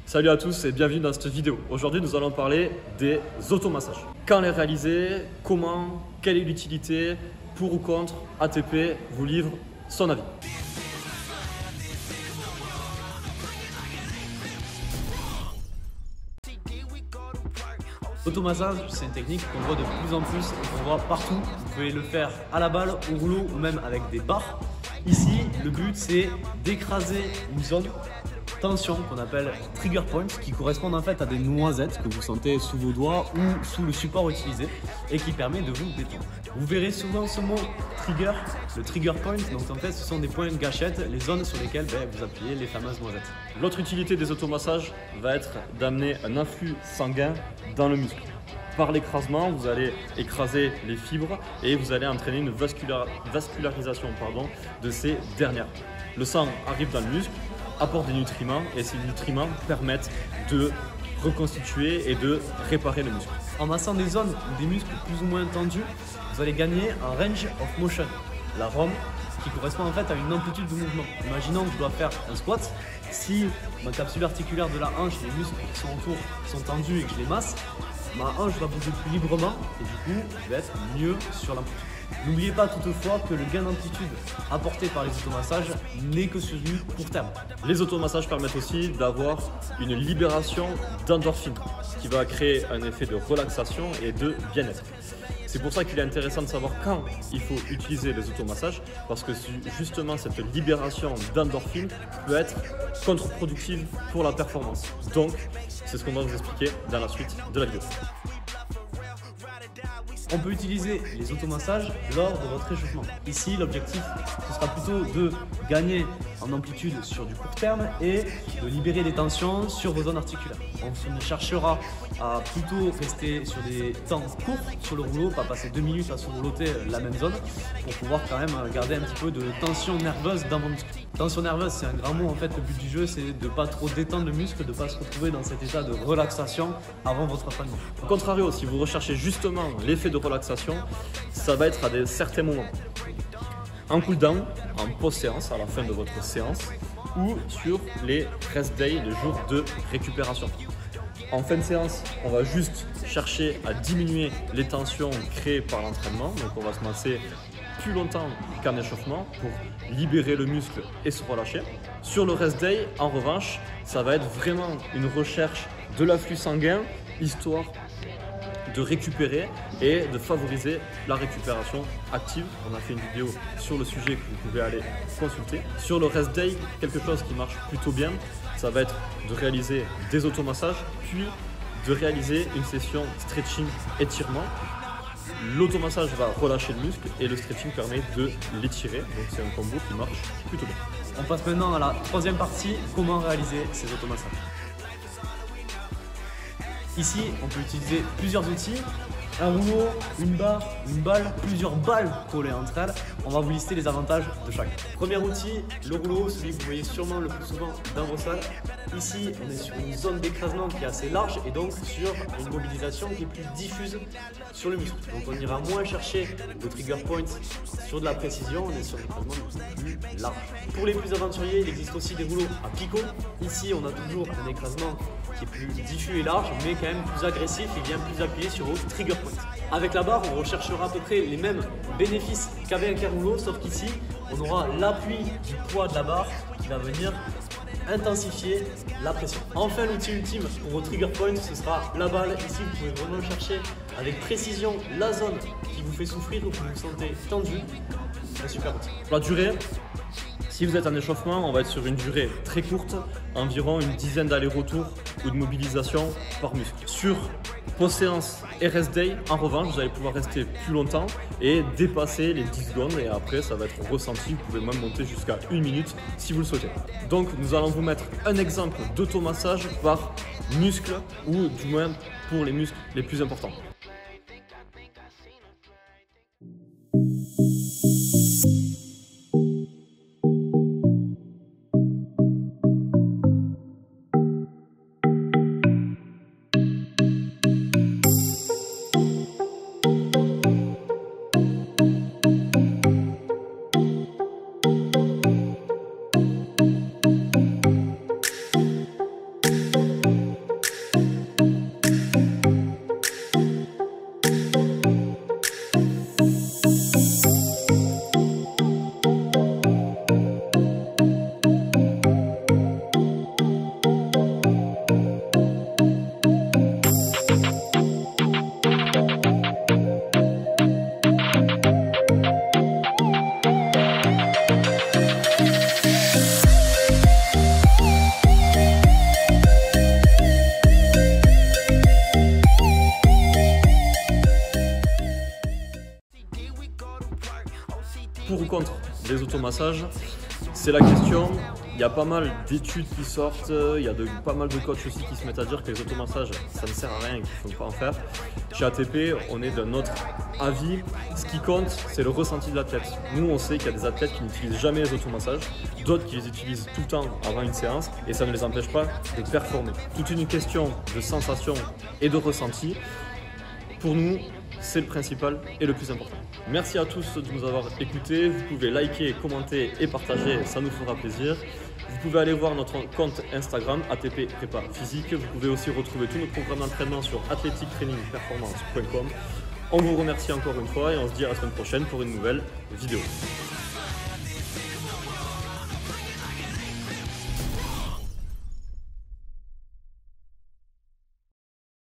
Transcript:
Salut à tous et bienvenue dans cette vidéo. Aujourd'hui, nous allons parler des automassages. Quand les réaliser, comment, quelle est l'utilité, pour ou contre, ATP vous livre son avis. L'automassage, c'est une technique qu'on voit de plus en plus et qu'on voit partout. Vous pouvez le faire à la balle, au rouleau ou même avec des barres. Ici, le but c'est d'écraser une zone tension qu'on appelle trigger points, qui correspondent en fait à des noisettes que vous sentez sous vos doigts ou sous le support utilisé et qui permet de vous détendre. Vous verrez souvent ce mot trigger, le trigger point, donc en fait ce sont des points de gâchette, les zones sur lesquelles vous appuyez les fameuses noisettes. L'autre utilité des automassages va être d'amener un influx sanguin dans le muscle. Par l'écrasement, vous allez écraser les fibres et vous allez entraîner une vascularisation de ces dernières. Le sang arrive dans le muscle, apporte des nutriments et ces nutriments permettent de reconstituer et de réparer le muscle. En massant des zones ou des muscles plus ou moins tendus, vous allez gagner un range of motion, la ROM, qui correspond en fait à une amplitude de mouvement. Imaginons que je dois faire un squat, si ma capsule articulaire de la hanche, les muscles qui sont autour sont tendus et que je les masse, ma hanche va bouger plus librement et du coup je vais être mieux sur l'amplitude. N'oubliez pas toutefois que le gain d'amplitude apporté par les automassages n'est que sur du court terme. Les automassages permettent aussi d'avoir une libération d'endorphines qui va créer un effet de relaxation et de bien-être. C'est pour ça qu'il est intéressant de savoir quand il faut utiliser les automassages, parce que justement cette libération d'endorphines peut être contre-productive pour la performance. Donc c'est ce qu'on va vous expliquer dans la suite de la vidéo. On peut utiliser les automassages lors de votre échauffement. Ici, l'objectif, ce sera plutôt de gagner en amplitude sur du court terme et de libérer des tensions sur vos zones articulaires. On cherchera à plutôt rester sur des temps courts sur le rouleau, pas passer 2 minutes à rouloter la même zone pour pouvoir quand même garder un petit peu de tension nerveuse dans vos muscles. Tension nerveuse, c'est un grand mot en fait. Le but du jeu, c'est de ne pas trop détendre le muscle, de ne pas se retrouver dans cet état de relaxation avant votre entraînement. Au contrario, si vous recherchez justement l'effet de relaxation, ça va être à certains moments. En cool down, en post-séance, à la fin de votre séance, ou sur les rest days, les jours de récupération. En fin de séance, on va juste chercher à diminuer les tensions créées par l'entraînement, donc on va se masser plus longtemps qu'en échauffement pour libérer le muscle et se relâcher. Sur le rest day, en revanche, ça va être vraiment une recherche de l'afflux sanguin, histoire de récupérer et de favoriser la récupération active. On a fait une vidéo sur le sujet que vous pouvez aller consulter. Sur le rest day, quelque chose qui marche plutôt bien, ça va être de réaliser des automassages, puis de réaliser une session stretching étirement. L'automassage va relâcher le muscle et le stretching permet de l'étirer, donc c'est un combo qui marche plutôt bien. On passe maintenant à la troisième partie, comment réaliser ces automassages. Ici, on peut utiliser plusieurs outils, un rouleau, une barre, une balle, plusieurs balles collées entre elles. On va vous lister les avantages de chaque. Premier outil, le rouleau, celui que vous voyez sûrement le plus souvent dans vos salles. Ici, on est sur une zone d'écrasement qui est assez large et donc sur une mobilisation qui est plus diffuse sur le muscle. Donc on ira moins chercher le trigger point sur de la précision, on est sur un écrasement plus large. Pour les plus aventuriers, il existe aussi des rouleaux à picot. Ici, on a toujours un écrasement qui est plus diffus et large, mais quand même plus agressif et bien plus appuyé sur vos trigger points. Avec la barre, on recherchera à peu près les mêmes bénéfices qu'avec un rouleau, sauf qu'ici, on aura l'appui du poids de la barre qui va venir intensifier la pression. Enfin, l'outil ultime pour vos trigger points, ce sera la balle. Ici, vous pouvez vraiment chercher avec précision la zone qui vous fait souffrir ou que vous vous sentez tendu. C'est super outil. La durée, si vous êtes en échauffement, on va être sur une durée très courte, environ une dizaine d'allers-retours ou de mobilisation par muscle. Sur post-séance et rest day, en revanche, vous allez pouvoir rester plus longtemps et dépasser les 10 secondes et après ça va être ressenti, vous pouvez même monter jusqu'à 1 minute si vous le souhaitez. Donc nous allons vous mettre un exemple d'automassage par muscle ou du moins pour les muscles les plus importants. les automassages, c'est la question. Il y a pas mal d'études qui sortent, il y a pas mal de coachs aussi qui se mettent à dire que les automassages, ça ne sert à rien et qu'il ne faut pas en faire. Chez ATP, on est d'un autre avis. Ce qui compte, c'est le ressenti de l'athlète. Nous, on sait qu'il y a des athlètes qui n'utilisent jamais les automassages, d'autres qui les utilisent tout le temps avant une séance et ça ne les empêche pas de performer. Toute une question de sensation et de ressenti. Pour nous, c'est le principal et le plus important. Merci à tous de nous avoir écoutés. Vous pouvez liker, commenter et partager, ça nous fera plaisir. Vous pouvez aller voir notre compte Instagram ATP Prépa Physique. Vous pouvez aussi retrouver tous nos programmes d'entraînement sur athletictrainingperformance.com. On vous remercie encore une fois et on se dit à la semaine prochaine pour une nouvelle vidéo.